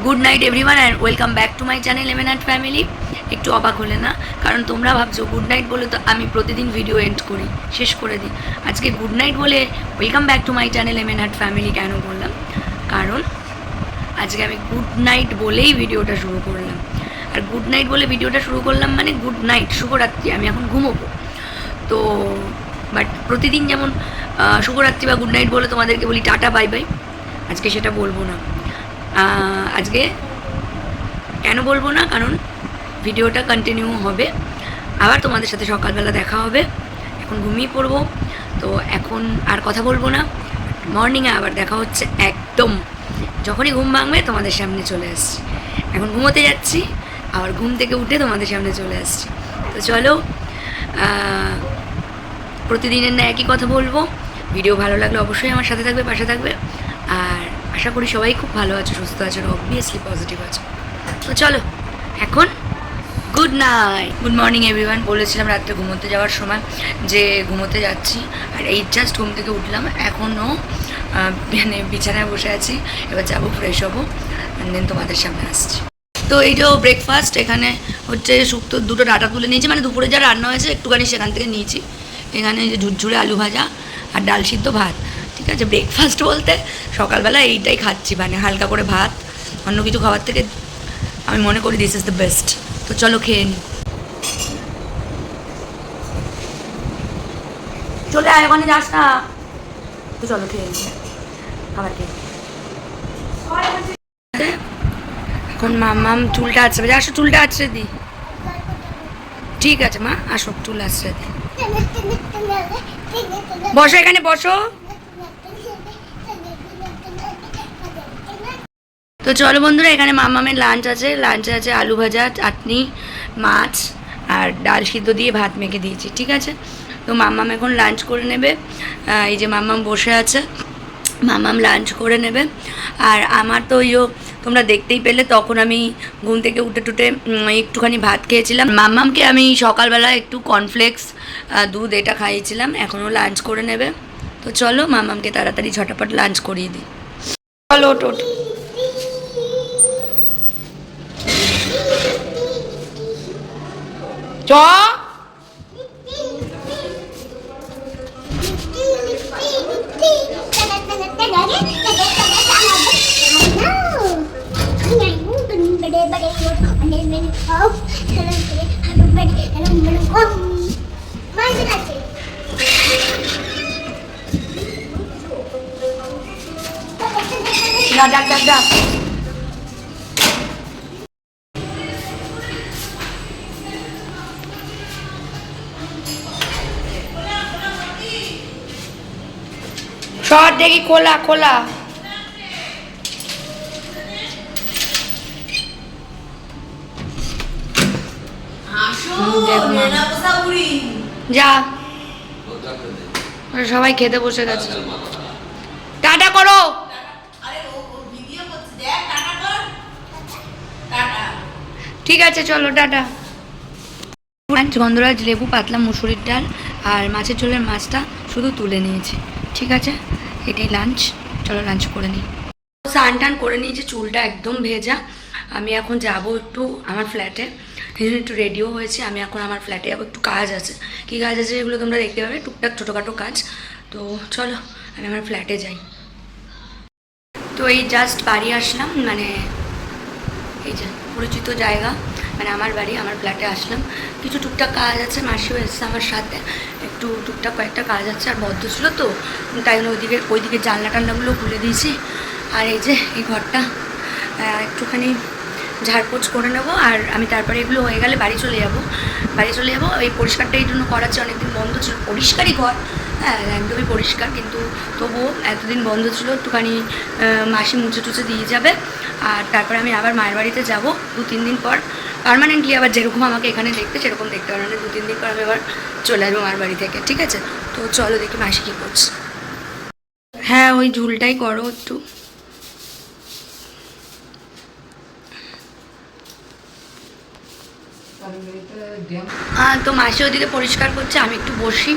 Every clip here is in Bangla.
Good night everyone and welcome back to my channel MN art family. একটু অবাক হলে না? কারণ তোমরা ভাবছো গুড নাইট বলে তো আমি প্রতিদিন ভিডিও এন্ড করি, শেষ করে দিই। আজকে গুড নাইট বলে welcome back to my channel MN art family কেন বললাম? কারণ আজকে আমি গুড নাইট বলেই ভিডিওটা শুরু করলাম। আর গুড নাইট বলে ভিডিওটা শুরু করলাম মানে গুড নাইট, শুভরাত্রি, আমি এখন ঘুমোবো। তো বাট প্রতিদিন যেমন শুভরাত্রি বা গুড নাইট বলে তোমাদেরকে বলি টাটা বাই বাই, আজকে সেটা বলবো না। আজকে কেন বলবো না? কারণ ভিডিওটা কন্টিনিউ হবে, আবার তোমাদের সাথে সকালবেলা দেখা হবে। এখন ঘুমিয়ে পড়বো, তো এখন আর কথা বলবো না। মর্নিংয়ে আবার দেখা হচ্ছে, একদম যখনই ঘুম ভাঙবে তোমাদের সামনে চলে আসছি। এখন ঘুমোতে যাচ্ছি, আবার ঘুম থেকে উঠে তোমাদের সামনে চলে আসছি। তো চলো, প্রতিদিনের না একই কথা বলবো। ভিডিও ভালো লাগলে অবশ্যই আমার সাথে থাকবে, পাশে থাকবে। আর আশা করি সবাই খুব ভালো আছো, সুস্থ আছো, অবভিয়াসলি পজিটিভ আছো। তো চলো এখন good night, good morning everyone. বলেছিলাম রাত্রে ঘুমোতে যাওয়ার সময় যে ঘুমোতে যাচ্ছি, আর এই জাস্ট ঘুম থেকে উঠলাম। এখনও মানে বিছানায় বসে আছি, এবার যাবো ফ্রেশ হবো, দেন তোমাদের সামনে আসছি। তো এই যে ব্রেকফাস্ট, এখানে হচ্ছে শুক্তো দুটো ডাটা তুলে নিয়েছি, মানে দুপুরে যা রান্না হয়েছে একটুখানি সেখান থেকে নিয়েছি। এখানে যে ঝুরঝুরে আলু ভাজা আর ডাল সিদ্ধ ভাত। ঠিক আছে, ব্রেকফাস্ট বলতে সকালবেলা এইটাই খাচ্ছি, মানে হালকা করে ভাত। অন্য কিছু খাওয়ার থেকে আমি মনে করি দিস ইজ দ্য বেস্ট। তো চলো খেয়ে নিই। চলে আয়, ওখানে যাস না। তো চলো খেয়ে নিই খাবার খেয়ে। এখন মাম্মাম চুলটা আছড়ে, আসো চুলটা আছড়ে দিই। ঠিক আছে মা, আসো চুল আছড়ে দিই। বসো, এখানে বসো। তো চলো বন্ধুরা, এখানে মামামের লাঞ্চ আছে। লাঞ্চে আছে আলু ভাজা, চাটনি, মাছ আর ডাল সিদ্ধ দিয়ে ভাত মেখে দিয়েছি। ঠিক আছে, তো মামাম এখন লাঞ্চ করে নেবে। এই যে মামাম বসে আছে, মামাম লাঞ্চ করে নেবে। আর আমার তো তোমরা দেখতেই পেলে, তখন আমি ঘুম থেকে উঠে টুটে একটুখানি ভাত খেয়েছিলাম। মামামকে আমি সকালবেলা একটু কর্নফ্লেক্স দুধ এটা খাইয়েছিলাম, এখনও লাঞ্চ করে নেবে। তো চলো মামামকে তাড়াতাড়ি ঝটাপট লাঞ্চ করিয়ে দিই। চলো টোট। চ ডাক ডাক ডাক। শর্ট দেখি, খোলা খোলা। যা, সবাই খেতে বসে গেছে। টাটা করো। ঠিক আছে চলো টাটা। গন্ধরাজ লেবু, পাতলা মুসুরির ডাল আর মাছের ঝোলের মাছটা শুধু তুলে নিয়েছি। ঠিক আছে, এটাই লাঞ্চ। চলো লাঞ্চ করে নিই। স্নান টান করে নিয়েছি, চুলটা একদম ভেজা। আমি এখন যাব একটু আমার ফ্ল্যাটে, এই জন্য একটু রেডিও হয়েছে। আমি এখন আমার ফ্ল্যাটে যাবো, একটু কাজ আছে। কী কাজ আছে এগুলো তোমরা দেখতে পাবে, টুকটাক ছোটোখাটো কাজ। তো চলো আমি আমার ফ্ল্যাটে যাই। তো এই জাস্ট বাড়ি আসলাম, মানে এই যে পরিচিত জায়গা, মানে আমার বাড়ি, আমার ফ্ল্যাটে আসলাম। কিছু টুকটাক কাজ আছে, মাসিও এসছে আমার সাথে, একটু টুকটাক কয়েকটা কাজ আছে। আর বদ্ধ ছিল তো, তাই জন্য ওইদিকে জানলা টান্নাগুলো খুলে দিয়েছি। আর এই যে এই ঘরটা একটুখানি ঝাড়পোছ করে নেবো, আর আমি তারপরে এগুলো হয়ে গেলে বাড়ি চলে যাব। এই পরিষ্কারটা এই জন্য করাচ্ছি, অনেকদিন বন্ধ ছিল। পরিষ্কারই ঘর, হ্যাঁ একদমই পরিষ্কার, কিন্তু তবুও এতদিন বন্ধ ছিল, একটুখানি মাসি মুছে টুছে দিয়ে যাবে। আর তারপরে আমি আবার মায়ের বাড়িতে যাব 2-3 দিন পর। পার্মানেন্টলি আবার যেরকম আমাকে এখানে দেখতে সেরকম দেখতে পারবে না। 2-3 দিন পর আমি আবার চলে আসবো মায়ের বাড়ি থেকে। ঠিক আছে, তো চলো দেখি মাসি কী করছে। হ্যাঁ ওই ঝুলটাই করো একটু। তো মাসি ওদিকে পরিষ্কার করছে, আমি একটু বসি,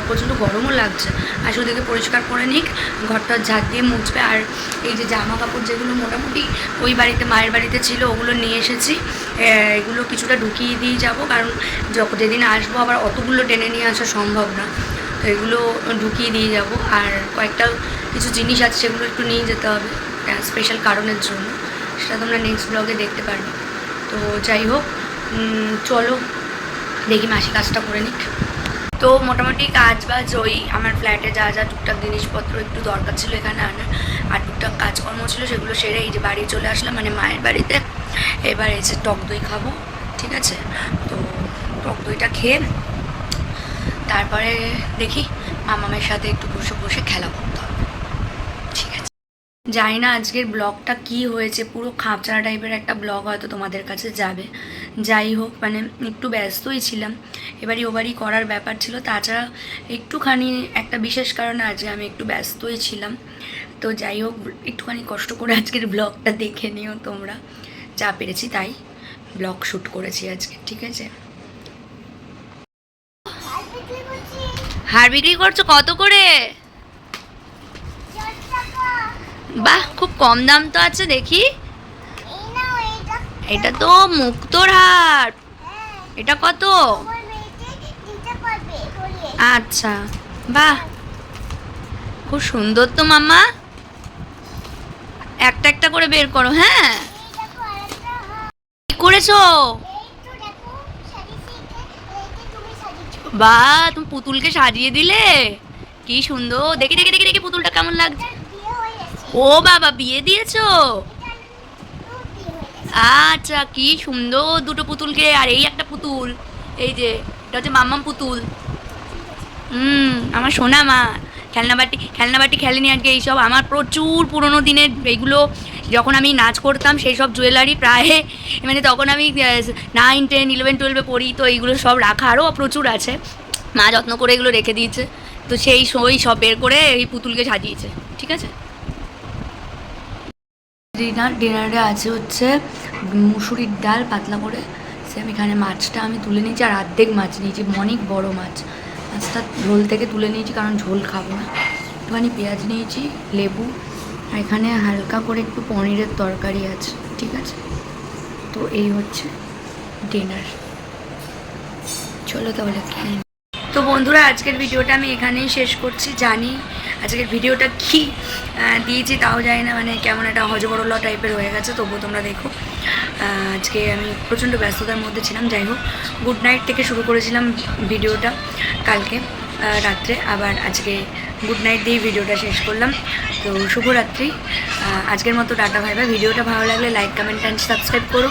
প্রচণ্ড গরমও লাগছে। মাসি ওদিকে পরিষ্কার করে নিক, ঘরটা ঝাড় দিয়ে মুছবে। আর এই যে জামা কাপড় যেগুলো মোটামুটি ওই বাড়িতে মায়ের বাড়িতে ছিল ওগুলো নিয়ে এসেছি, এগুলো কিছুটা ঢুকিয়ে দিয়ে যাব, কারণ যেদিন আসবো আবার অতগুলো টেনে নিয়ে আসা সম্ভব না, তো এগুলো ঢুকিয়ে দিয়ে যাব। আর কয়েকটা কিছু জিনিস আছে সেগুলো একটু নিয়ে যেতে হবে স্পেশাল কারণের জন্য, সেটা তোমরা নেক্সট ব্লগে দেখতে পারবে। তো যাই হোক, চলো দেখি মাসি কাজটা করে নিক। তো মোটামুটি কাজ বাজ ওই আমার ফ্ল্যাটে যা যা টুকটাক জিনিসপত্র একটু দরকার ছিল এখানে আনার, আর টুকটাক কাজকর্ম ছিল সেগুলো সেরে এই যে বাড়ি চলে আসলাম, মানে মায়ের বাড়িতে। এবার এসে টক দই খাবো, ঠিক আছে? তো টক দইটা খেয়ে তারপরে দেখি মামামের সাথে একটু বসে বসে খেলা করতে হবে, ঠিক আছে? জানি না আজকের ব্লগটা কি হয়েছে, পুরো খাপছাড়া টাইপের একটা ব্লগ হয়তো তোমাদের কাছে যাবে। যাই হোক, মানে একটু ব্যস্তই ছিলাম, এবারই ওবারই করার ব্যাপার ছিল, তাছাড়া একটুখানি একটা বিশেষ কারণে আজকে আমি একটু ব্যস্তই ছিলাম। তো যাই হোক, একটুখানি কষ্ট করে আজকের ব্লগটা দেখে নিও তোমরা, যা পেরেছি তাই ব্লগ শ্যুট করেছি আজকে, ঠিক আছে? হার বিক্রি করছো কত করে? বাহ, খুব কম দাম তো আছে দেখি। এটা তো মুক্তোর হার, এটা কত? আচ্ছা, বাহ, খুব সুন্দর তো মামা। একটা একটা করে বের করো। হ্যাঁ, কি করেছো? বাহ, তুমি পুতুলকে সাজিয়ে দিলে, কি সুন্দর। দেখি দেখি দেখি দেখি পুতুলটা কেমন লাগছে। ও বাবা, বিয়ে দিয়েছো? আচ্ছা, কি সুন্দর দুটো পুতুলকে। আর এই একটা পুতুল, এই যে এটা হচ্ছে মাম্মাম পুতুল। আমার সোনা মা খেলনাবাটি খেলেনি আজকে। এইসব আমার প্রচুর পুরোনো দিনের এইগুলো, যখন আমি নাচ করতাম সেই সব জুয়েলারি, প্রায় মানে তখন আমি 9, 10, 11, 12-এ পড়ি, তো এইগুলো সব রাখা আরও প্রচুর আছে। মা যত্ন করে এগুলো রেখে দিয়েছে, তো সেই সব বের করে এই পুতুলকে সাজিয়েছে, ঠিক আছে? ডিনারে আছে হচ্ছে মুসুরির ডাল পাতলা করে, সেম এখানে মাছটা আমি তুলে নিয়েছি, আর অর্ধেক মাছ নিয়েছি, অনেক বড় মাছ। মাছটা ঝোল থেকে তুলে নিয়েছি কারণ ঝোল খাবো না। একটুখানি পেঁয়াজ নিয়েছি, লেবু, আর এখানে হালকা করে একটু পনিরের তরকারি আছে, ঠিক আছে? তো এই হচ্ছে ডিনার, চলো তাহলে খেয়ে। তো বন্ধুরা, আজকের ভিডিওটা আমি এখানেই শেষ করছি। জানি আজকের ভিডিওটা কি দিয়েছি তাও জানি না, মানে কেমন একটা হজবরল টাইপের হয়ে গেছে, তবুও তোমরা দেখো। আজকে আমি প্রচণ্ড ব্যস্ততার মধ্যে ছিলাম। যাই হোক, গুড নাইট থেকে শুরু করেছিলাম ভিডিওটা কালকে রাত্রে, আবার আজকে গুড নাইট দিয়েই ভিডিওটা শেষ করলাম। তো শুভরাত্রি, আজকের মতো টাটা, ভাই ভাই। ভিডিওটা ভালো লাগলে লাইক, কমেন্ট অ্যান্ড সাবস্ক্রাইব করো।